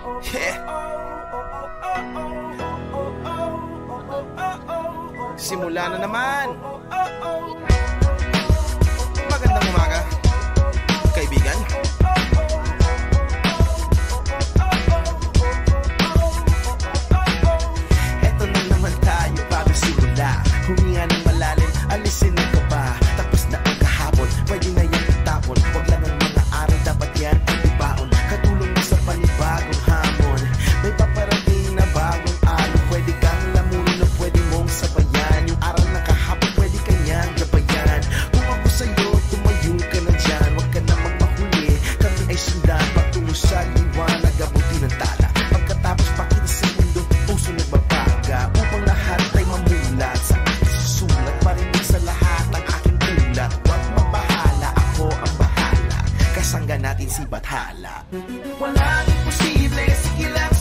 Yeah. Simula na naman. Magandang umaga, kaibigan. Eto na naman tayo bago simula. Huminga ng malalim, alisin ang kaba. Tapos na ang kahapon, pwede na yan itapon. Huwag lang ang mga araw, dapat yan ang ibaon. Katulong mo sa panibagong hamon. May paparating na bagong araw. Pwede kang lamunin o pwede mong sabayan. Yung aral na kahapon, pwede kanyang gabayan. Kung ako sa'yo, tumayo ka na dyan. Huwag ka namang mahuli, kami ay sundan. Patungo sa liwanag, abuti ng tala. Pagkatapos pakita sa mundo, puso nagbabaga. Upang lahat ay mamulat sa aking susulat. Marinig sa lahat ng aking ulat. Huwag mabahala, ako ang bahala. Kasangga natin si Bathala. Walang imposible, sige lang